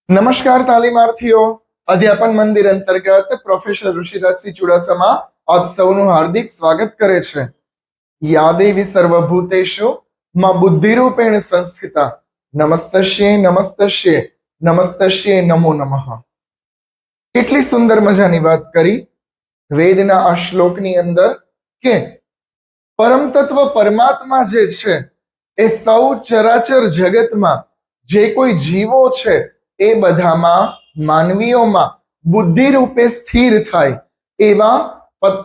નમસ્કાર તાલીમાર્થીઓ, અધ્યાપન મંદિર અંતર્ગત પ્રોફેસર ઋષિરાજસિંહ ચુડાસમા આપ સૌનું હાર્દિક સ્વાગત કરે છે. યાદેવી સર્વભૂતેષુ માં બુદ્ધિરૂપેણ સંસ્થિતા નમસ્તસ્યે નમસ્તસ્યે નમસ્તસ્યે નમો નમઃ. કેટલી સુંદર મજાની વાત કરી વેદના આ શ્લોકની અંદર કે પરમ તત્વ પરમાત્મા જે છે એ સૌ ચરાચર જગતમાં જે કોઈ જીવો છે એ બધામાં માનવીઓમાં બુદ્ધિ રૂપે સ્થિર થાય એવા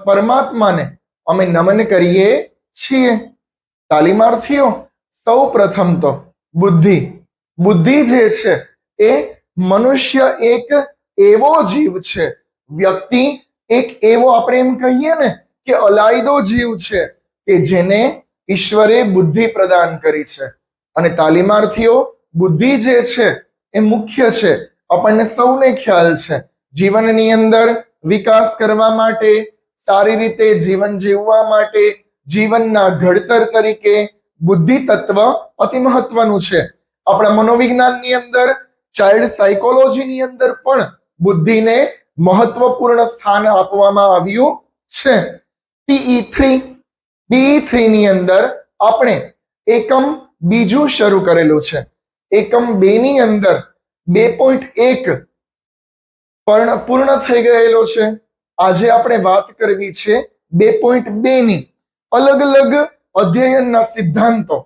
પરમાત્માને અમે નમન કરીએ છીએ. તાલીમાર્થીઓ, સૌ પ્રથમ તો બુદ્ધિ જે છે એ મનુષ્ય એક એવો જીવ છે, વ્યક્તિ એક એવો આપણે એમ કહીએ ને કે અલાયદો જીવ છે કે જેને ઈશ્વરે બુદ્ધિ પ્રદાન કરી છે. અને તાલીમાર્થીઓ, બુદ્ધિ જે છે એ મુખ્ય છે. આપણને સૌને ખ્યાલ છે જીવનની અંદર વિકાસ કરવા માટે, સારી રીતે જીવન જીવવા માટે, જીવનના ઘડતર તરીકે બુદ્ધિ તત્વ અતિ મહત્વનું છે. આપણા મનોવિજ્ઞાનની અંદર, ચાઇલ્ડ સાયકોલોજીની અંદર પણ બુદ્ધિને મહત્વપૂર્ણ સ્થાન આપવામાં આવ્યું છે. PE3 ની અંદર આપણે એકમ બીજું શરૂ કરેલું છે. એકમ 2 ની અંદર 2.1 પૂર્ણ થઈ ગયેલો છે. આજે આપણે વાત કરવી છે 2.2 ની અલગ અલગ અધ્યયનના સિદ્ધાંતો.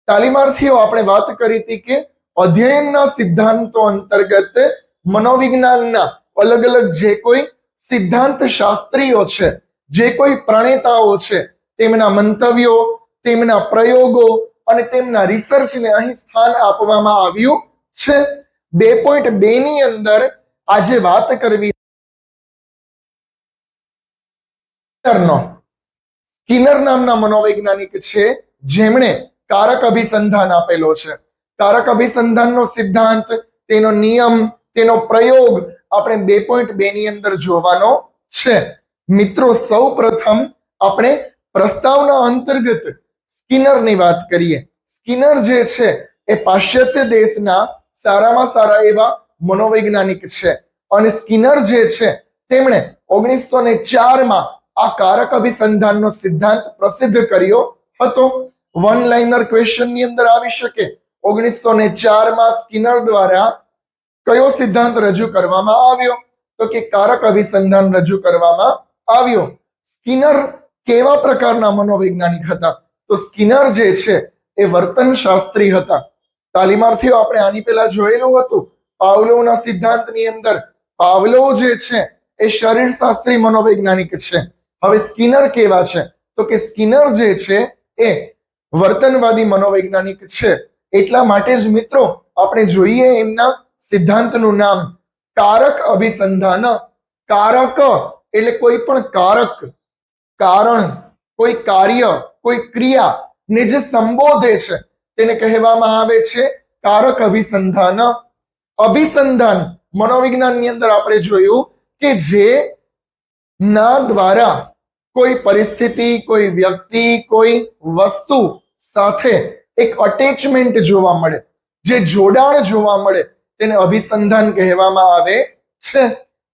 તાલીમાર્થીઓ, આપણે વાત કરી હતી કે અધ્યયનના સિદ્ધાંતો અંતર્ગત મનોવિજ્ઞાનના અલગ અલગ જે કોઈ સિદ્ધાંત શાસ્ત્રીઓ છે, જે કોઈ પ્રણેતાઓ છે, તેમના મંતવ્યો, તેમના પ્રયોગો અને તેમના રિસર્ચને અહીં સ્થાન આપવામાં આવ્યું છે. 2.2 ની અંદર આજે વાત કરવી સ્કિનર નામના મનોવૈજ્ઞાનિક છે, જેમણે કારક અભિસંધાન આપેલો છે. કારક અભિસંધાનનો સિદ્ધાંત, તેનો નિયમ, તેનો પ્રયોગ આપણે 2.2 ની અંદર જોવાનો છે. મિત્રો, સૌ પ્રથમ આપણે પ્રસ્તાવના અંતર્ગત સ્કિનરની વાત કરીએ. સ્કિનર જે છે એ પાશ્ચાત્ય દેશના સારામાં સારા એવા મનોવૈજ્ઞાનિક છે. અને સ્કિનર જે છે તેમણે 1904 આ કારક અભિસંધાનનો સિદ્ધાંત પ્રસિદ્ધ કર્યો હતો. વન લાઇનર ક્વેશ્ચન ની અંદર આવી શકે, 1904 સ્કિનર દ્વારા કયો સિદ્ધાંત રજૂ કરવામાં આવ્યો? તો કે કારક અભિસંધાન રજૂ કરવામાં આવ્યો. સ્કિનર કેવા પ્રકારના મનોવૈજ્ઞાનિક હતા? તો સ્કિનર જે છે એ વર્તન શાસ્ત્રી હતા. તાલીમાર્થીઓ, આપણે આની પહેલા જોયેલું હતું પાવલોવના સિદ્ધાંતની અંદર. પાવલોવ જે છે એ શરીરશાસ્ત્રી મનોવૈજ્ઞાનિક છે. હવે સ્કિનર કેવા છે? તો કે સ્કિનર જે છે એ વર્તનવાદી મનોવૈજ્ઞાનિક છે. એટલા માટે જ મિત્રો આપણે જોઈએ એમના સિદ્ધાંતનું નામ કારક અભિસંધાન. કારક એટલે કોઈ પણ કારક, કારણ, કોઈ કાર્ય, કોઈ ક્રિયા ને જે સંબોધે છે તેને કહેવામાં આવે છે કારક અભિસંધાન. અભિસંધાન મનોવિજ્ઞાનની અંદર આપણે જોયું કે જે ના દ્વારા કોઈ પરિસ્થિતિ, કોઈ વ્યક્તિ, કોઈ વસ્તુ સાથે એક અટેચમેન્ટ જોવા મળે, જે જોડાણ જોવા મળે, તેને અભિસંધાન કહેવામાં આવે છે.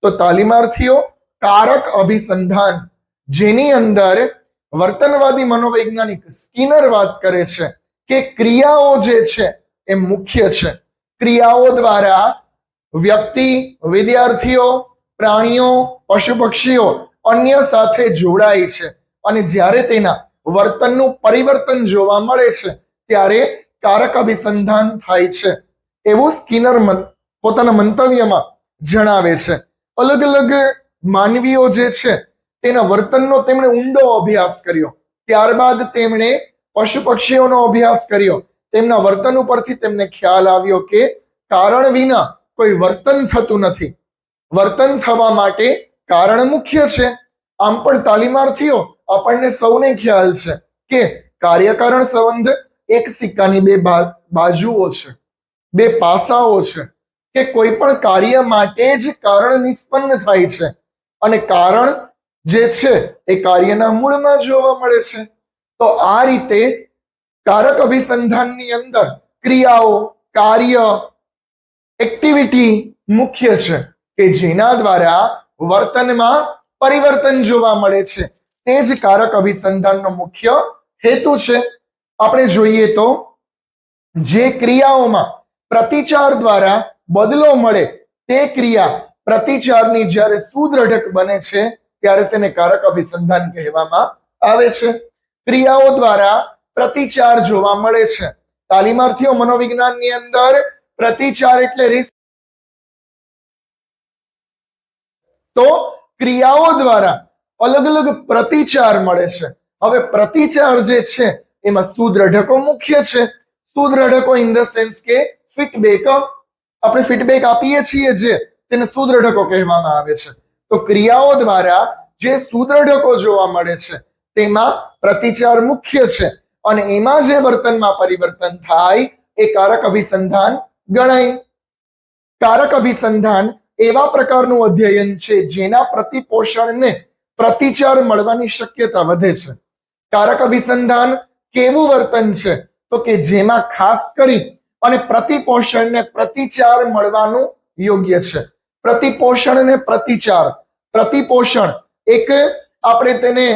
તો તાલીમાર્થીઓ, કારક અભિસંધાન, જેની અંદર વર્તનવાદી મનોવૈજ્ઞાનિક સ્કિનર વાત કરે છે કે ક્રિયાઓ જે છે એ મુખ્ય છે. ક્રિયાઓ દ્વારા વ્યક્તિ, વિદ્યાર્થીઓ, પ્રાણીઓ, પશુ પક્ષીઓ અન્ય સાથે જોડાય છે. અને જ્યારે તેના વર્તનનું પરિવર્તન જોવા મળે છે ત્યારે કારક અભિસંધાન થાય છે, એવું સ્કિનર પોતાના મંતવ્યમાં જણાવે છે. અલગ અલગ માનવીઓ જે છે તેના વર્તનનો તેમણે ઊંડો અભ્યાસ કર્યો. ત્યારબાદ તેમણે પશુ પક્ષીઓનો અભ્યાસ કર્યો. તેમના વર્તન ઉપરથી તેમને ખ્યાલ આવ્યો કે કારણ વિના કોઈ વર્તન થતું નથી. વર્તન થવા માટે કારણ મુખ્ય છે. આમ પણ તાલીમાર્થીઓ, આપણને સૌને ખ્યાલ છે કે કાર્યકારણ સંબંધ એક સિક્કાની બે બાજુઓ છે, બે પાસાઓ છે. કે કોઈ પણ કાર્ય માટે જ કારણ નિષ્પન્ન થાય છે અને કારણ જે છે એ કાર્યના મૂળમાં જોવા મળે છે. તો આ રીતે કારક અભિસંધાનની અંદર ક્રિયાઓ, કાર્ય એક્ટિવિટી મુખ્ય છે કે જેના દ્વારા વર્તનમાં પરિવર્તન જોવા મળે છે. તે જ કારક અભિસંધાનનો મુખ્ય હેતુ છે. આપણે જોઈએ તો જે ક્રિયાઓમાં પ્રતિચાર દ્વારા બદલો મળે તે ક્રિયા પ્રતિચારની જ્યારે સુદ્રઢક બને છે ત્યારે તેને કારક અભિસંધાન કહેવામાં આવે છે. ક્રિયાઓ દ્વારા પ્રતિચાર જોવા મળે છે. તાલીમાર્થીઓ મનોવિજ્ઞાનની અંદર પ્રતિચાર એટલે તો ક્રિયાઓ દ્વારા અલગ અલગ પ્રતિચાર મળે છે. હવે પ્રતિચાર જે છે એમાં સુદ્રઢકો મુખ્ય છે. સુદ્રઢકો ઇન ધ સેન્સ કે ફીડબેક, આપણે ફીડબેક આપીએ છીએ જે તેને સુદ્રઢકો કહેવામાં આવે છે. તો ક્રિયાઓ દ્વારા જે સુદ્રઢકો જોવા મળે છે તેમાં પ્રતિચાર મુખ્ય છે અને એમાં જે વર્તનમાં પરિવર્તન થાય એ કારક અભિસંધાન ગણાય. કારક અભિસંધાન એવા પ્રકારનું અધ્યયન છે જેના પ્રતિપોષણને પ્રતિચાર મળવાની શક્યતા વધે છે. કારક અભિસંધાન કેવું વર્તન છે તો કે જેમાં ખાસ કરી અને પ્રતિપોષણને પ્રતિચાર મળવાનું યોગ્ય છે. પ્રતિપોષણ અને પ્રતિચાર. પ્રતિપોષણ એક આપણે તેને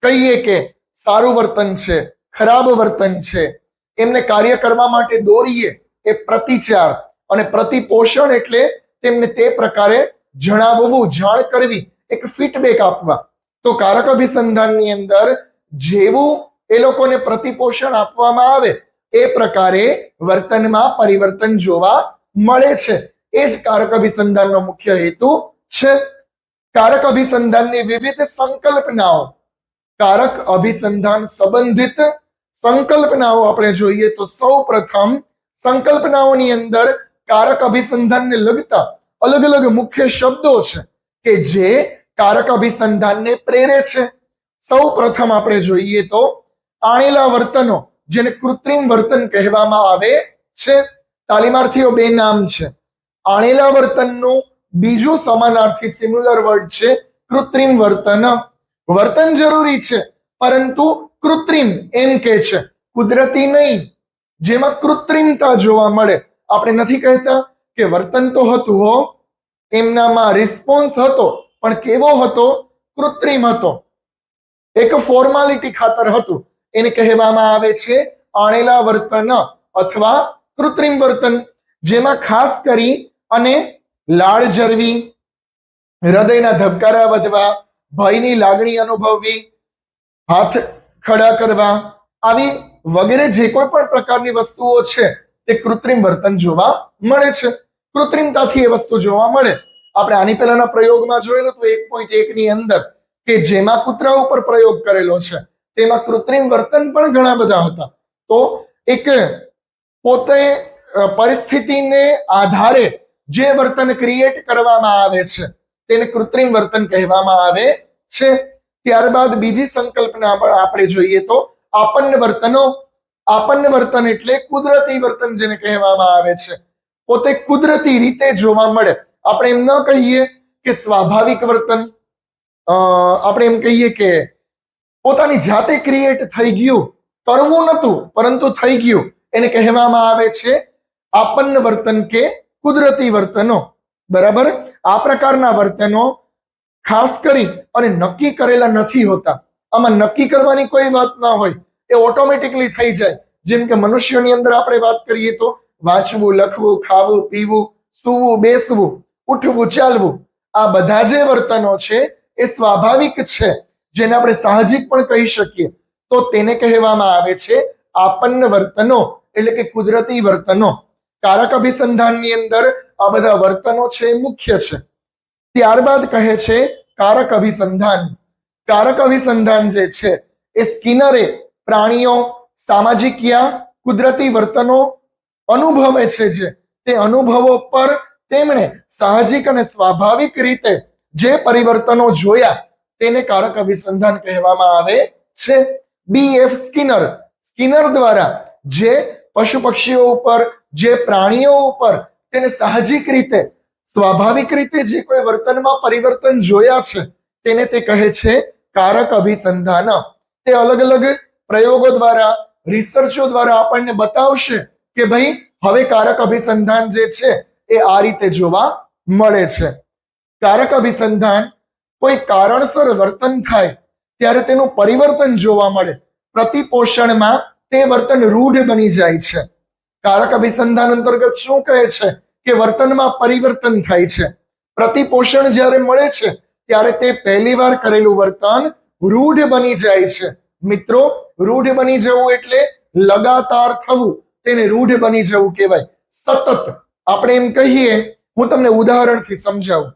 કહીએ કે સારું વર્તન છે, ખરાબ વર્તન છે, એમને કાર્ય કરવા માટે દોરીએ એ પ્રતિચાર, અને પ્રતિપોષણ એટલે તેમને તે પ્રકારે જણાવવું, જાણ કરવી, એક ફીડબેક આપવા. તો કારક અભિસંધાનની અંદર જેવું એ લોકોને પ્રતિપોષણ આપવામાં આવે એ પ્રકારે વર્તનમાં પરિવર્તન જોવા મળે છે. એ જ કારક અભિસંધાનનો મુખ્ય હેતુ છે. કારક અભિસંધાનની વિવિધ સંકલ્પનાઓ. કારક અભિસંધાન સંબંધિત સંકલ્પનાઓ આપણે જોઈએ તો સૌ પ્રથમ સંકલ્પનાઓની અંદર કારક અભિસંધાનને લગતા અલગ અલગ મુખ્ય શબ્દો છે કે જે કારક અભિસંધાનને પ્રેરે છે. સૌ પ્રથમ આપણે જોઈએ તો આણેલા વર્તનો, જેને કૃત્રિમ વર્તન કહેવામાં આવે છે. તાલીમાર્થીઓ બે નામ છે. આણેલા વર્તનનું બીજું સમાનાર્થી સિમ્યુલર વર્ડ છે કૃત્રિમ વર્તન. વર્તન જરૂરી છે પરંતુ કૃત્રિમ એમ કે છે, કુદરતી નહીં, જેમાં કૃત્રિમતા જોવા મળે. આપણે નથી કહેતા કે વર્તન તો હતું હો, એમનામાં રિસ્પોન્સ હતો પણ કેવો હતો? કૃત્રિમ હતો, એક ફોર્માલિટી ખાતર હતું. એને કહેવામાં આવે છે આણેલા વર્તન અથવા કૃત્રિમ વર્તન, જેમાં ખાસ કરી અને લાળ જરવી, હૃદયના ધબકારા વધવા, ભયની લાગણી અનુભવવી, હાથ ખડા કરવા, આવી વગેરે જે કોઈ પણ પ્રકારની વસ્તુઓ છે તે કૃત્રિમ વર્તન જોવા મળે છે. કૃત્રિમતાથી એ વસ્તુ જોવા મળે. આપણે આની પહેલાના પ્રયોગમાં જોયેલું તો 1.1 ની અંદર કે જેમાં કૂતરા ઉપર પ્રયોગ કરેલો છે તેમાં કૃત્રિમ વર્તન પણ ઘણા બધા હતા. તો એક પોતે પરિસ્થિતિને આધારે જે વર્તન ક્રિએટ કરવામાં આવે છે તેને કૃત્રિમ વર્તન કહેવામાં આવે છે. ત્યારબાદ બીજી સંકલ્પના આપણે જોઈએ તો આપન્ન વર્તનો. આપન્ન વર્તન એટલે કુદરતી વર્તન જેને કહેવામાં આવે છે, પોતે કુદરતી રીતે જોવા મળે. આપણે એમ ન કહીએ કે સ્વાભાવિક વર્તન, આપણે એમ કહીએ કે પોતાની જાતે ક્રિએટ થઈ ગયું, કરવું નતું પરંતુ થઈ ગયું, એને કહેવામાં આવે છે આપન્ન વર્તન કે કુદરતી વર્તનો. બરાબર. આ પ્રકારના વર્તનો ખાસ કરી અને નક્કી કરેલા નથી હોતા. આમાં નક્કી કરવાની કોઈ વાત ના હોય, એ ઓટોમેટિકલી થઈ જાય. જેમ કે મનુષ્યોની અંદર આપણે વાત કરીએ તો વાંચવું, લખવું, ખાવું, પીવું, સૂવું, બેસવું, ઉઠવું, ચાલવું, આ બધા જે વર્તનો છે એ સ્વાભાવિક છે, જેને આપણે સાહજિક પણ કહી શકીએ. તો તેને કહેવામાં આવે છે આપન્ન વર્તનો એટલે કે કુદરતી વર્તનો. કારક અભિસંધાનની અંદર આ બધા વર્તનો છે એ મુખ્ય છે. ત્યારબાદ કહે છે કારક અભિસંધાન. કારક અભિસંધાન જે છે એ સ્કિનરે પ્રાણીઓ સામાજિકયા કુદરતી વર્તનો અનુભવે છે તે અનુભવો પર તેમણે સાહજિક અને સ્વાભાવિક રીતે જે પરિવર્તનો જોયા તેને કારક અભિસંધાન કહેવામાં આવે છે. BF Skinner. સ્કિનર દ્વારા જે પશુ પક્ષીઓ ઉપર, જે પ્રાણીઓ ઉપર તેને સાહજિક રીતે, સ્વાભાવિક રીતે જે કોઈ વર્તનમાં પરિવર્તન જોયા છે તેને તે કહે છે કારક અભિસંધાન. તે અલગ અલગ પ્રયોગો દ્વારા, રિસર્ચો દ્વારા આપણને બતાવશે કે ભાઈ હવે કારક અભિસંધાન જે છે એ આ રીતે જોવા મળે છે. કારક અભિસંધાન કોઈ કારણસર વર્તન થાય ત્યારે તેનું પરિવર્તન જોવા મળે. પ્રતિપોષણમાં તે વર્તન રૂઢ બની જાય છે. કારક અભિસંધાન અંતર્ગત શું કહે છે કે વર્તનમાં પરિવર્તન થાય છે. પ્રતિપોષણ જ્યારે મળે છે ત્યારે તે પહેલી વાર કરેલું વર્તન રૂઢ બની જાય છે. મિત્રો, રૂઢ બની જવું એટલે લગાતાર થવું, તેને રૂઢ બની જવું કહેવાય. સતત આપણે એમ કહીએ, હું તમને ઉદાહરણથી સમજાવું.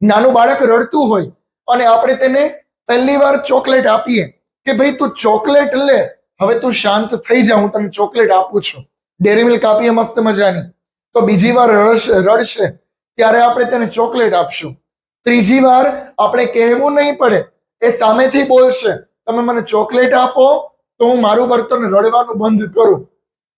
નાનું બાળક રડતું હોય અને આપણે તેને પહેલી વાર ચોકલેટ આપીએ કે ભાઈ તું ચોકલેટ લે, હવે તું શાંત થઈ જા, હું તને ચોકલેટ આપું છું. ડેરી મિલ્ક આપીએ મસ્ત મજાની, તો બીજી વાર રડશે ત્યારે આપણે તેને ચોકલેટ આપશું. ત્રીજી વાર આપણે કહેવું નહીં પડે, એ સામેથી બોલશે તમે મને ચોકલેટ આપો તો હું મારું વર્તન રડવાનું બંધ કરું.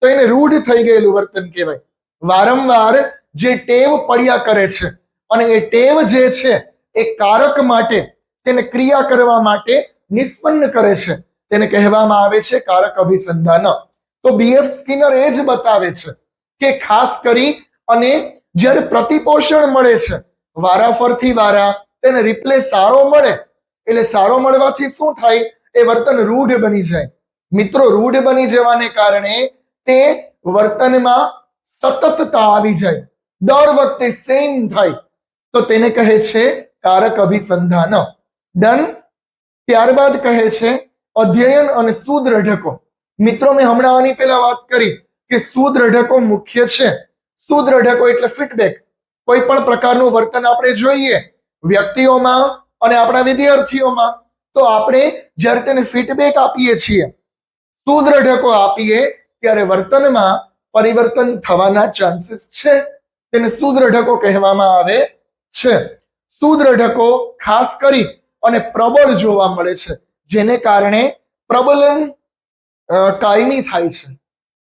તો એને રૂઢ થઈ ગયેલું વર્તન કહેવાય. વારંવાર જે ટેવ પડ્યા કરે છે અને એ ટેવ જે છે એ કારક માટે, તેને ક્રિયા કરવા માટે નિષ્પન્ન કરે છે, તેને કહેવામાં આવે છે કારક અભિસંધાન. તો બીએફ સ્કિનર એ જ બતાવે છે કે ખાસ કરી અને જ્યારે પ્રતિપોષણ મળે છે, વારાફરથી વારા તેને રિપ્લે સારો મળે, એટલે સારો મળવાથી શું થાય, એ વર્તન રૂઢ બની જાય. મિત્રો, રૂઢ બની જવાને કારણે તે વર્તનમાં સતતતા આવી જાય, દર વખતે સેમ થાય, તો તેને કહે છે કારક અભિસંધાન. ડન. ત્યારબાદ કહે છે અધ્યયન અને સુદ્રઢકો. મિત્રો, મેં હમણાં આની પહેલા વાત કરી કે સુદ્રઢકો મુખ્ય છે. સુદ્રઢકો એટલે ફીડબેક. કોઈ પણ પ્રકારનું વર્તન આપણે જોઈએ વ્યક્તિઓમાં અને આપણા વિદ્યાર્થીઓમાં, તો આપણે જ્યારે તેને ફીડબેક આપીએ છીએ, સુદ્રઢકો આપીએ, ત્યારે વર્તનમાં પરિવર્તન થવાના ચાન્સીસ છે. તેને સુદ્રઢકો કહેવામાં આવે છે. સુદ્રઢકો ખાસ કરી અને પ્રબળ જોવા મળે છે, જેને કારણે પ્રબલન કાયમી થાય છે.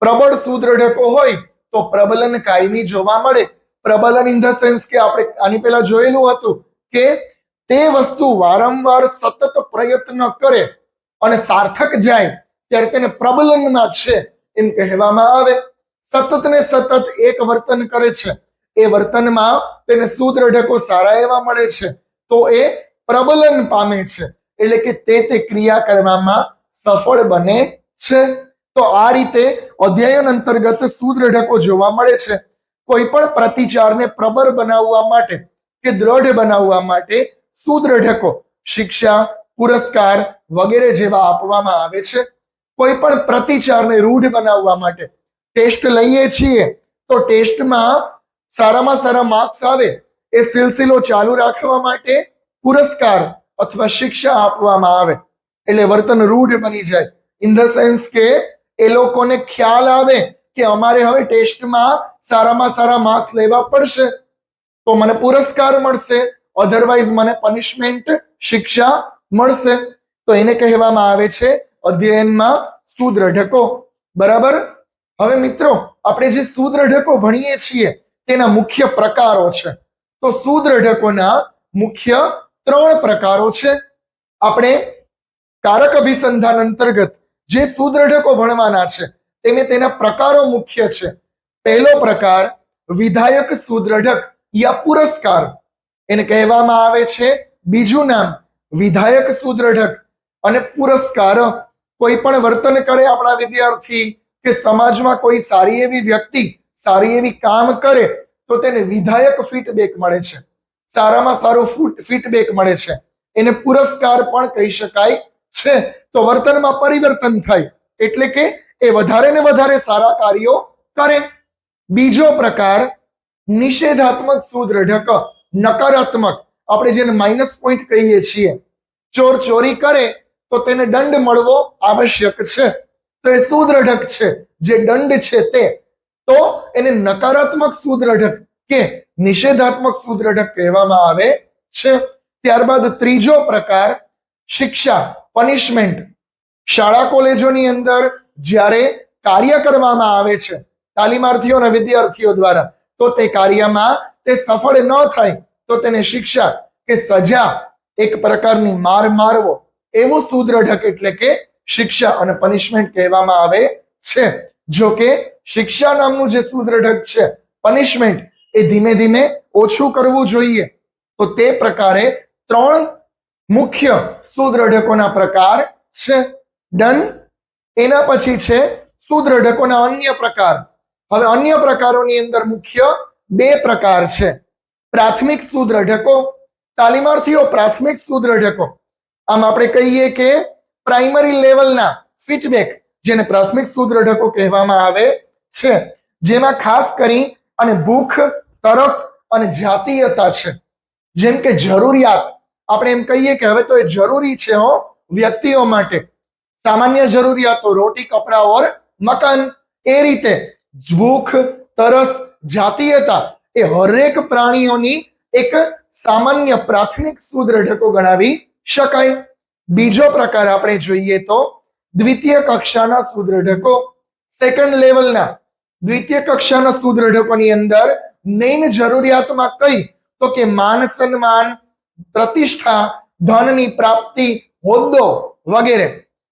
પ્રબળ સુદ્રઢકો હોય તો પ્રબલન કાયમી જોવા મળે. પ્રબલન ઇન ધ સેન્સ કે આપણે આની પહેલા જોયેલું હતું કે તે વસ્તુ વારંવાર સતત પ્રયત્ન કરે અને સાર્થક જાય ત્યારે તેને પ્રબલનમાં છે એમ કહેવામાં આવે. સતત ને સતત એક વર્તન કરે છે, એ વર્તનમાં તેને સુદ્રઢકો સારા એવા મળે છે, તો એ પ્રબલન પામે છે, એટલે કે તે ક્રિયા કરવામાં સફળ બને છે. તો આ રીતે અધ્યયન અંતર્ગત સુદ્રઢકો જોવા મળે છે. કોઈ પણ પ્રતિચારને પ્રબળ બનાવવા માટે કે દ્રઢ બનાવવા માટે સુદ્રઢકો શિક્ષા, પુરસ્કાર વગેરે જેવા આપવામાં આવે છે. કોઈ પણ પ્રતિચારને રૂઢ બનાવવા માટે ટેસ્ટ લઈએ છીએ, તો ટેસ્ટમાં સારામાં સારા માર્ક્સ આવે, એ સિલસિલો ચાલુ રાખવા માટે પુરસ્કાર અથવા શિક્ષા આપવામાં આવે, એટલે વર્તન રૂઢ બની જાય. ઇન ધ સેન્સ કે એ લોકોને ખ્યાલ આવે કે અમારે હવે ટેસ્ટમાં સારામાં સારા માર્ક્સ લેવા પડશે તો મને પુરસ્કાર મળશે, અધરવાઇઝ મને પનિશમેન્ટ, શિક્ષા મળશે. તો એને કહેવામાં આવે છે અધ્યયનમાં સુદ્રઢકો. બરાબર. હવે મિત્રો, આપણે જે સુદ્રઢકો ભણીએ છીએ તેના મુખ્ય પ્રકારો છે. તો સુદ્રઢકોના મુખ્ય 3 પ્રકારો છે. આપણે કારક અભિસંધાન અંતર્ગત જે સુદ્રઢકો ભણવાના છે તેના પ્રકારો મુખ્ય છે. પહેલો પ્રકાર વિધાયક સુદ્રઢક યા પુરસ્કાર, એને કહેવામાં આવે છે બીજું નામ વિધાયક સુદ્રઢક અને પુરસ્કાર. કોઈ પણ વર્તન કરે આપણા વિદ્યાર્થી કે સમાજમાં કોઈ સારી એવી વ્યક્તિ સારી એવી કામ કરે તો તેને વિધાયક ફીડબેક મળે છે, સારામાં સારું ફીડબેક મળે છે, એને પુરસ્કાર પણ કહી શકાય છે. તો વર્તનમાં પરિવર્તન થાય, એટલે કે એ વધારે ને વધારે સારા કાર્યો કરે. બીજો પ્રકાર નિષેધાત્મક સુદ્રઢક, નકારાત્મક, આપણે જેને માઇનસ પોઈન્ટ કહીએ છીએ. ચોર ચોરી કરે તો તેને દંડ મળવો આવશ્યક છે, તો એ સુદ્રઢક છે, જે દંડ છે તે. તો એને નકારાત્મક સુદ્રઢક કે નિષેધાત્મક સુદ્રઢક કહેવામાં આવે છે. ત્યારબાદ ત્રીજો પ્રકાર શિક્ષા, પનિશમેન્ટ. શાળા કોલેજોની અંદર જ્યારે કાર્ય કરવામાં આવે છે તાલીમાર્થીઓ અને વિદ્યાર્થીઓ દ્વારા, તો તે કાર્યમાં તે સફળ ન થાય તો તેને શિક્ષા કે સજા, એક પ્રકારની માર મારવો, એવું સુદ્રઢક એટલે કે શિક્ષા અને પનિશમેન્ટ કહેવામાં આવે છે. જો કે શિક્ષા નામનું જે સુદ્રઢક છે, પનિશમેન્ટ, એ ધીમે ધીમે ઓછું કરવું જોઈએ. તો તે પ્રકારે 3 મુખ્ય સુદ્રઢકોના પ્રકાર છે. ડન. એના પછી છે સુદ્રઢકોના અન્ય પ્રકાર. હવે અન્ય પ્રકારોની અંદર મુખ્ય 2 પ્રકાર છે. પ્રાથમિક સુદ્રઢકો. તાલીમાર્થીઓ, પ્રાથમિક સુદ્રઢકો આમ આપણે કહીએ કે પ્રાઇમરી લેવલના ફીડબેક, જેને પ્રાથમિક સુદ્રઢકો કહેવામાં આવે છે, જેમાં ખાસ કરી અને ભૂખ, તરસ અને જાતીયતા છે. જેમ કે જરૂરિયાત, આપણે એમ કહીએ કે હવે તો એ જરૂરી છે વ્યક્તિઓ માટે. સામાન્ય જરૂરિયાતો રોટી, કપડા ઓર મકાન, એ રીતે ભૂખ, તરસ, જાતીયતા એ હરેક પ્રાણીઓની એક સામાન્ય પ્રાથમિક સુદ્રઢકો ગણાવી શકાય. બીજો પ્રકાર આપણે જોઈએ તો દ્વિતીય કક્ષાના સુદ્રઢકો. સેકન્ડ લેવલના દ્વિતીય કક્ષાના સુદ્રઢકોની અંદર મેઇન જરૂરિયાતમાં કઈ તો કે માન સન્માન, પ્રતિષ્ઠા, ધનની પ્રાપ્તિ, હોદ્દો વગેરે.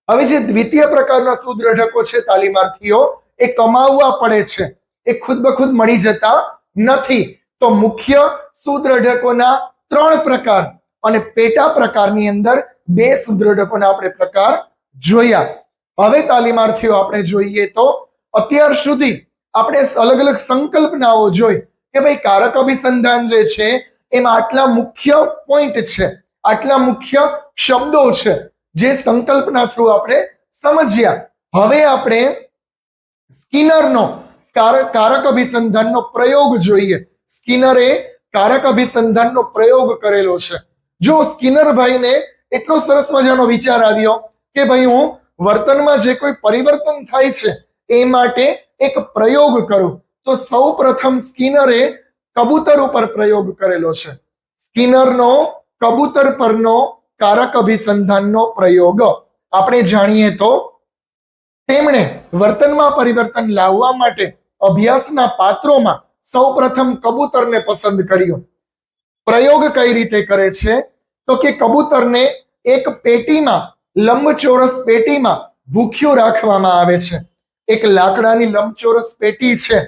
હવે જે દ્વિતીય પ્રકારના સુદ્રઢકો છે તાલીમાર્થીઓ, એ કમાવવા પડે છે, એ ખુદ બખુદ મળી જતા નથી. તો મુખ્ય સુદ્રઢકોના 3 પ્રકાર અને પેટા પ્રકારની અંદર 2 સુદ્રઢકોના આપણે પ્રકાર જોયા. હવે તાલીમાર્થીઓ આપણે જોઈએ તો અત્યાર સુધી આપણે અલગ અલગ સંકલ્પનાઓ જોઈ કે ભાઈ કારક અભિસંધાન જે છે એમાં આટલા મુખ્ય પોઈન્ટ છે, આટલા મુખ્ય શબ્દો છે, જે સંકલ્પના થ્રુ આપણે સમજ્યા. હવે આપણે સ્કિનરનો કારક અભિસંધાનનો પ્રયોગ જોઈએ. સ્કિનરે કારક અભિસંધાનનો પ્રયોગ કરેલો છે. જો સ્કિનર ભાઈને એટલો સરસ મજાનો વિચાર આવ્યો કે ભાઈ હું વર્તનમાં જે કોઈ પરિવર્તન થાય છે એ માટે એક પ્રયોગ કરું, તો સૌ પ્રથમ સ્કિનરે કબૂતર ઉપર પ્રયોગ કરેલો છે. સ્કિનરનો કબૂતર પરનો કારક અભિસંધાનનો પ્રયોગ આપણે જાણીએ તો તેમણે વર્તનમાં પરિવર્તન લાવવા માટે અભ્યાસના પાત્રોમાં સૌ પ્રથમ કબૂતરને પસંદ કર્યું. પ્રયોગ કઈ રીતે કરે છે તો કે કબૂતરને એક પેટીમાં, લંબચોરસ પેટીમાં ભૂખ્યું રાખવામાં આવે છે. એક લાકડાની લંબચોરસ પેટી છે,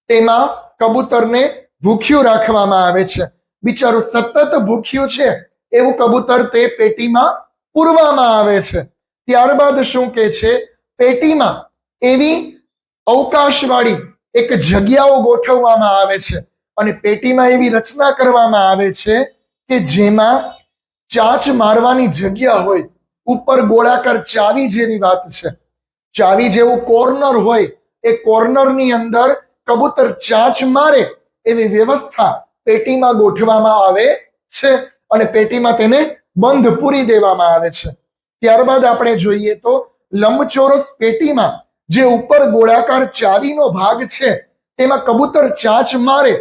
તેમાં કબૂતરને ભૂખ્યું રાખવામાં આવે છે. બિચારું સતત ભૂખ્યું છે એવું કબૂતર તે પેટીમાં પૂરવામાં આવે છે. ત્યારબાદ શું કે છે, પેટીમાં એવી અવકાશવાળી એક જગ્યાઓ ગોઠવવામાં આવે છે અને પેટીમાં એવી રચના કરવામાં આવે છે કે જેમાં ચાંચ મારવાની જગ્યા હોય. ઉપર ગોળાકાર ચાવી જેવી વાત છે, ચાવી જેવું કોર્નર હોય, એ કોર્નરની અંદર કબૂતર ચાંચ મારે એવી વ્યવસ્થા પેટીમાં ગોઠવવામાં આવે છે અને પેટીમાં તેને બંધ પૂરી દેવામાં આવે છે. ત્યારબાદ આપણે જોઈએ તો લંબચોરસ પેટીમાં જે ઉપર ગોળાકાર ચાવીનો ભાગ છે તેમાં કબૂતર ચાંચ મારે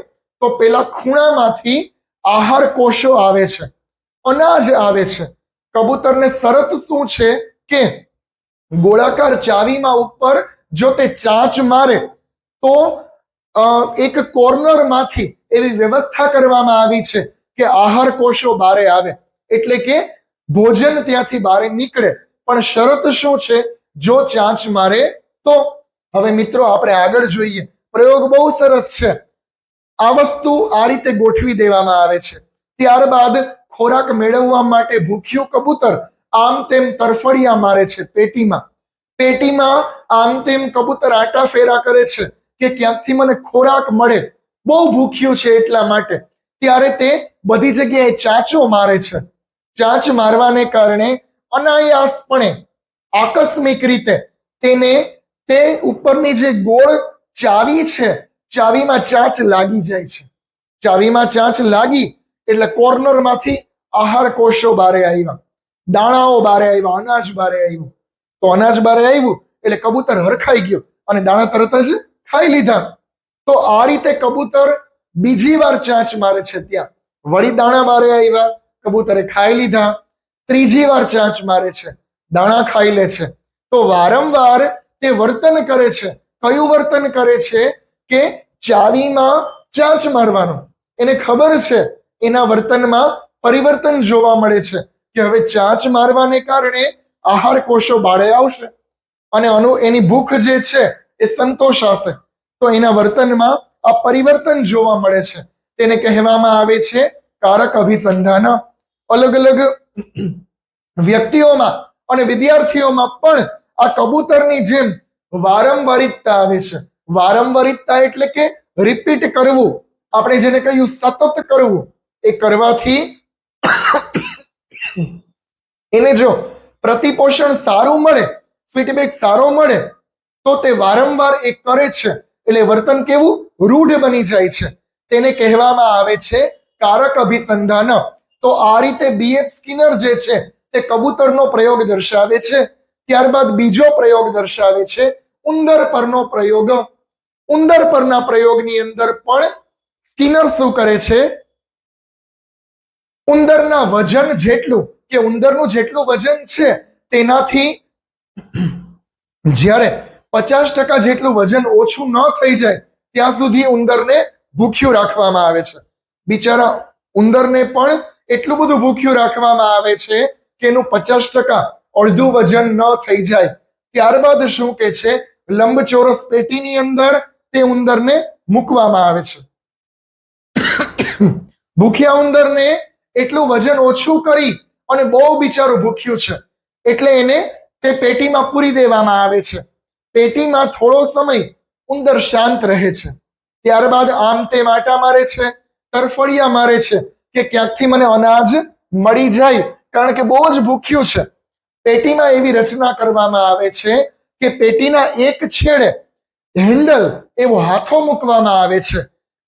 તો પેલા ખૂણામાંથી આહાર કોષો આવે છે, અનાજ આવે છે. કબૂતરને શરત શું છે કે ગોળાકાર ચાવીમાં ઉપર જો તે ચાંચ મારે તો એક કોર્નરમાંથી એવી વ્યવસ્થા કરવામાં આવી છે કે આહાર કોષો બહાર આવે, એટલે કે ભોજન ત્યાંથી બહાર નીકળે. પણ શરત શું છે, જો ચાંચ મારે તો. હવે મિત્રો આપણે આગળ જોઈએ. પ્રયોગ બહુ સરસ છે. આ વસ્તુ આ રીતે ગોઠવી દેવામાં આવે છે. ત્યારબાદ ખોરાક મેળવવા માટે ભૂખ્યું કબૂતર આમ તેમ તરફડિયા મારે છે પેટીમાં. પેટીમાં આમ તેમ કબૂતર આટા ફેરા કરે છે કે ક્યાંકથી મને ખોરાક મળે, બહુ ભૂખ્યું છે એટલા માટે. ત્યારે તે બધી જગ્યાએ ચાંચો મારે છે. ચાંચ મારવાને કારણે અનાયાસપણે, આકસ્મિક રીતે તેને તે ઉપરની જે ગોળ ચાવી છે, ચાવીમાં ચાંચ લાગી જાય છે. ચાવીમાં ચાંચ લાગી એટલે કોર્નરમાંથી આહાર કોષો બારે આવ્યા, દાણાઓ બારે આવ્યા, અનાજ બારે આવ્યું. તો અનાજ બારે આવ્યું એટલે કબૂતર હરખાઈ ગયું અને દાણા તરત જ ખાઈ લીધા. તો આ રીતે કબૂતર બીજી વાર ચાંચ મારે છે, ત્યાં વળી દાણા બારે આવ્યા, કબૂતરે ખાઈ લીધા. ત્રીજી વાર ચાંચ મારે છે, દાણા ખાઈ લે છે. તો વારંવાર તે વર્તન કરે છે. કયું વર્તન કરે છે કે ચાવીમાં ચાંચ મારવાનું. એને ખબર છે એના વર્તનમાં પરિવર્તન જોવા મળે છે કે હવે ચાંચ મારવાને કારણે આહાર કોષો બાળે આવશે અને એની ભૂખ જે છે એ સંતોષાશે. તો એના વર્તનમાં આ પરિવર્તન જોવા મળે છે તેને કહેવામાં આવે છે કારક અભિસંધાન. અલગ અલગ વ્યક્તિઓમાં અને વિદ્યાર્થીઓમાં પણ આ કબૂતરની જેમ વારંવારિકતા આવે છે. વારંવારિકતા એટલે કે રિપીટ કરવું, આપણે જેને કહ્યું સતત કરવું, એ કરવાથી એને જો પ્રતિપોષણ સારું મળે, ફીડબેક સારો મળે, તો તે વારંવાર એ કરે છે એટલે વર્તન કેવું રૂઢ બની જાય છે. તેને કહેવામાં આવે છે કારક અભિસંધાન. તો આ રીતે BF સ્કિનર જે છે તે કબૂતરનો પ્રયોગ દર્શાવે છે. ત્યારબાદ બીજો પ્રયોગ દર્શાવે છે ઉંદર પરનો પ્રયોગ. ઉંદર પરના પ્રયોગની અંદર પણ સ્કિનર શું કરે છે, ઉંદરના વજન જેટલું કે ઉંદરનું જેટલું વજન છે તેનાથી જ્યારે 50% જેટલું વજન ઓછું ન થઈ જાય ત્યાં સુધી ઉંદરને ભૂખ્યું રાખવામાં આવે છે. બિચારા ઉંદરને પણ એટલું બધું ભૂખ્યું રાખવામાં આવે છે કે એનું 50% અડધું વજન ન થઈ જાય. ત્યારબાદ શું કે છે, લંબચોરસ પેટીની અંદર તે ઉંદરને મૂકવામાં આવે છે. ભૂખ્યા ઉંદરને એટલું વજન ઓછું કરી અને બહુ બિચારું ભૂખ્યું છે એટલે એને તે પેટીમાં પૂરી દેવામાં આવે છે. પેટીમાં થોડો સમય ઉંદર શાંત રહે છે. ત્યારબાદ આમ તે માટા મારે છે, તરફડિયા મારે છે કે ક્યાંકથી મને અનાજ મળી જાય, કારણ કે બહુ જ ભૂખ્યું છે. પેટીમાં એવી રચના કરવામાં આવે છે કે પેટીના એક છેડે હેન્ડલ એવો હાથો મૂકવામાં આવે છે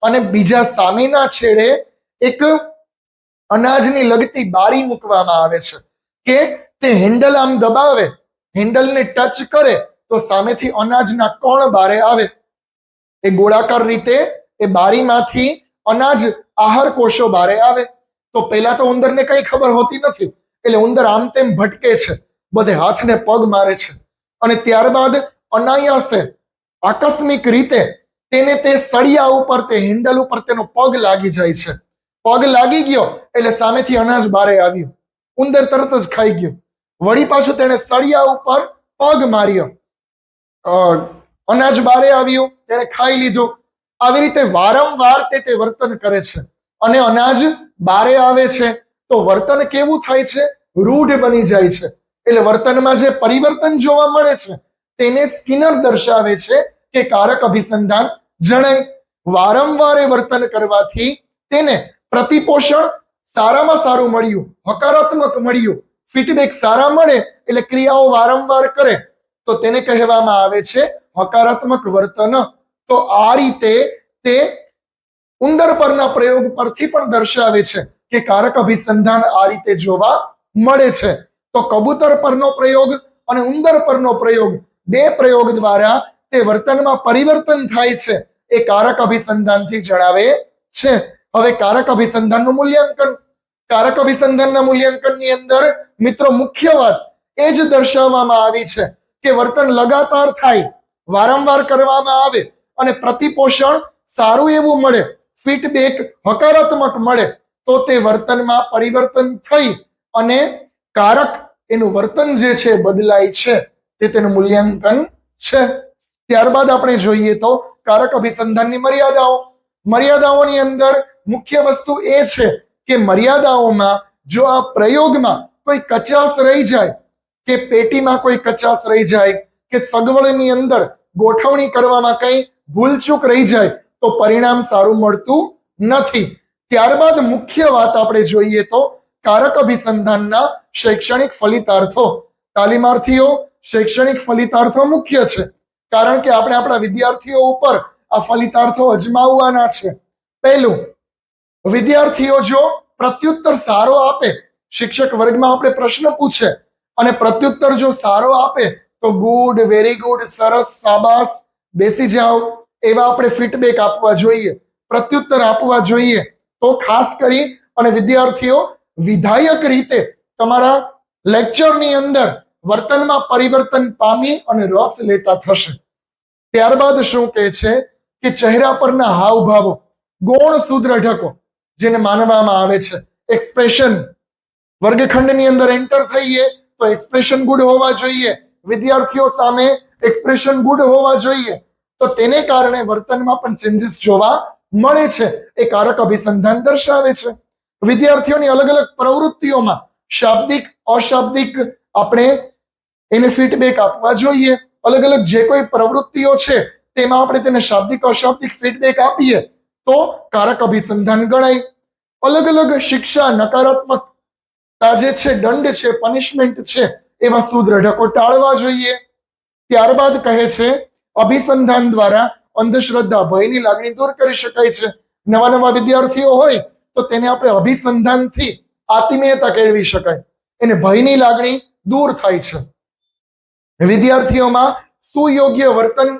અને બીજા સામેના છેડે એક અનાજની લગતી બારી મૂકવામાં આવે છે કે તે હેન્ડલ આમ દબાવે, હેન્ડલને ટચ કરે તો સામેથી અનાજના કણ બારે આવે. એ ગોળાકાર રીતે એ બારીમાંથી અનાજ આહાર કોષો બારે આવે. તો પહેલા તો ઉંદરને કઈ ખબર હોતી નથી એટલે ઉંદર આમ તેમ ભટકે છે, બધે હાથને પગ મારે છે અને ત્યારબાદ અનાયાસે આકસ્મિક રીતે તેને તે સળિયા ઉપર, તે હેન્ડલ ઉપર તેનો પગ લાગી જાય છે. પગ લાગી ગયો એટલે સામેથી અનાજ બારે આવ્યું, ઉંદર તરત જ ખાઈ ગયો. વળી પાછું તેને સળિયા ઉપર પગ માર્યો, અનાજ બારે આવ્યું, તેને ખાઈ લીધું. આવી રીતે વારંવાર તે વર્તન કરે છે અને અનાજ બારે આવે છે. તો વર્તન કેવું થાય છે, રૂઢ બની જાય છે. એટલે વર્તનમાં જે પરિવર્તન જોવા મળે છે તેને સ્કિનર દર્શાવે છે કે કારક અભિસંધાન જણાય. વારંવાર એ વર્તન કરવાથી તેને પ્રતિપોષણ સારામાં સારું મળ્યું, હકારાત્મક મળ્યું, ફીડબેક સારા મળે એટલે ક્રિયાઓ વારંવાર કરે તો તેને કહેવામાં આવે છે હકારાત્મક વર્તન. તો આ રીતે તે ઉંદર પરના પ્રયોગ પરથી પણ દર્શાવે છે કે કારક અભિસંધાન આ રીતે જોવા મળે છે. તો કબૂતર પરનો પ્રયોગ અને ઉંદર પરનો પ્રયોગ, બે પ્રયોગ દ્વારા તે વર્તનમાં પરિવર્તન થાય છે એ કારક અભિસંધાનથી જણાવે છે. હવે કારક અભિસંધાનનું મૂલ્યાંકન. કારક અભિસંધાનના મૂલ્યાંકનની અંદર મિત્રો મુખ્ય વાત એ જ દર્શાવવામાં આવી છે કે વર્તન લગાતાર થાય, વારંવાર કરવામાં આવે અને પ્રતિપોષણ સારું એવું મળે, ફીડબેક હકારાત્મક મળે તો તે વર્તનમાં પરિવર્તન થઈ અને કારક એનું વર્તન જે છે બદલાય છે, તે તેનું મૂલ્યાંકન છે. ત્યારબાદ આપણે જોઈએ તો કારક અભિસંધાનની મર્યાદાઓ. મર્યાદાઓની અંદર મુખ્ય વસ્તુ એ છે કે મર્યાદાઓમાં જો આ પ્રયોગમાં કોઈ કચાશ રહી જાય, કે પેટીમાં કોઈ કચાશ રહી જાય, કે સગવડની અંદર ગોઠવણી કરવામાં કઈ ભૂલચૂક રહી જાય તો પરિણામ સારું મળતું નથી. ત્યારબાદ મુખ્ય વાત આપણે જોઈએ તો કારક અભિસંધાનના શૈક્ષણિક ફલિતાર્થો. તાલીમાર્થીઓ, શૈક્ષણિક ફલિતાર્થો મુખ્ય છે કારણ કે આપણે આપણા વિદ્યાર્થીઓ ઉપર આ ફલિતાર્થો અજમાવવાના છે. પહેલું, વિદ્યાર્થીઓ જો પ્રત્યુત્તર સારો આપે, શિક્ષક વર્ગમાં આપણે પ્રશ્ન પૂછે અને પ્રત્યુત્તર જો સારો આપે તો ગુડ, વેરી ગુડ, સરસ, શાબાશ, બેસી જાઓ, એવા આપણે ફીડબેક આપવા જોઈએ, પ્રત્યુત્તર આપવા જોઈએ. તો ખાસ કરી અને વિદ્યાર્થીઓ વિધાયક રીતે તમારા લેક્ચરની અંદર વર્તનમાં પરિવર્તન પામી અને રસ લેતા થશે. ત્યારબાદ શું કહે છે કે ચહેરા પરના હાવભાવો, ગૌણ સુદ્રઢકો જેને માનવામાં આવે છે, એક્સપ્રેશન. વર્ગખંડની અંદર એન્ટર થઈએ તો એક્સપ્રેશન ગુડ હોવા જોઈએ, વિદ્યાર્થીઓ સામે એક્સપ્રેશન ગુડ હોવા જોઈએ. તો તેને કારણે વર્તનમાં પણ ચેન્જીસ જોવા મળે છે. એ કારક અભિસંધાન દર્શાવે છે. વિદ્યાર્થીઓની અલગ અલગ પ્રવૃત્તિઓમાં શાબ્દિક અશાબ્દિક આપણે એને ફીડબેક આપવા જોઈએ. અલગ અલગ જે કોઈ પ્રવૃત્તિઓ છે તેમાં આપણે તેને શાબ્દિક અશાબ્દિક ફીડબેક આપીએ તો કારક અભિસંધાન ગણાય. અલગ અલગ શિક્ષા નકારાત્મકતા જે છે, દંડ છે, પનિશમેન્ટ છે, એવા સુદ્રઢકો ટાળવા જોઈએ. ત્યારબાદ કહે છે અભિસંધાન દ્વારા અંધશ્રદ્ધા ભયની લાગણી દૂર કરી શકાય છે. નવા નવા વિદ્યાર્થીઓ હોય તો તેને આપણે અભિસંધાનથી આત્મીયતા કેળવી શકાય, એને ભયની લાગણી દૂર થાય છે. વિદ્યાર્થીઓમાં સુયોગ્ય વર્તન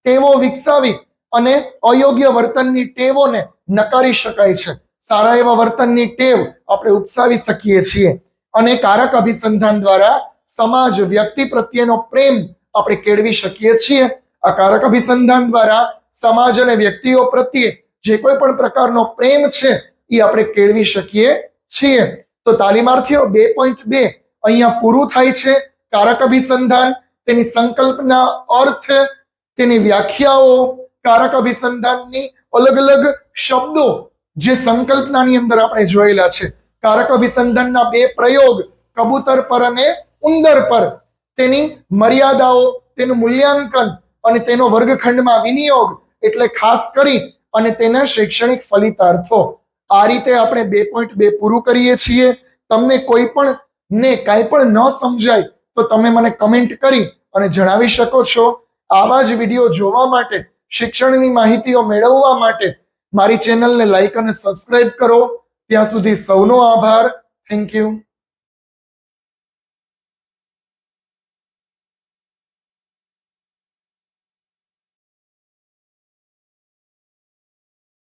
ટેવો વિકસાવી અને અયોગ્ય વર્તનની ટેવોને નકારી શકાય છે. સારા એવા વર્તનની ટેવ આપણે ઉપસાવી શકીએ છીએ. અને કારક અભિસંધાન દ્વારા સમાજ વ્યક્તિ પ્રત્યેનો પ્રેમ આપણે કેળવી શકીએ છીએ. આ કારક અભિસંધાન દ્વારા સમાજ અને વ્યક્તિઓ પ્રત્યે જે કોઈ પણ પ્રકારનો પ્રેમ છે એ આપણે કેળવી શકીએ છીએ. તો તાલીમાર્થીઓ 2.2 અહીંયા પૂરું થાય છે. કારક અભિસંધાન, તેની સંકલ્પના, અર્થ, તેની વ્યાખ્યાઓ, કારક અભિસંધાનની અલગ અલગ શબ્દો જે સંકલ્પનાની અંદર આપણે જોયેલા છે. કારક અભિસંધાનના 2 પ્રયોગ, કબૂતર પર અને ઉંદર પર, તેની મર્યાદાઓ, તેનું મૂલ્યાંકન અને તેનો વર્ગખંડમાં વિનિયોગ, એટલે ખાસ કરી અને તેના શૈક્ષણિક ફલિતાર્થો. આ રીતે આપણે 2.2 પૂરું કરીએ છીએ. તમને કોઈ પણ ને કાંઈ પણ ન સમજાય તો તમે મને કમેન્ટ કરી અને જણાવી શકો છો. આવા જ વિડીયો જોવા માટે, શિક્ષણની માહિતીઓ મેળવવા માટે મારી ચેનલને લાઈક અને સબસ્ક્રાઇબ કરો. ત્યાં સુધી સૌનો આભાર. Thank you.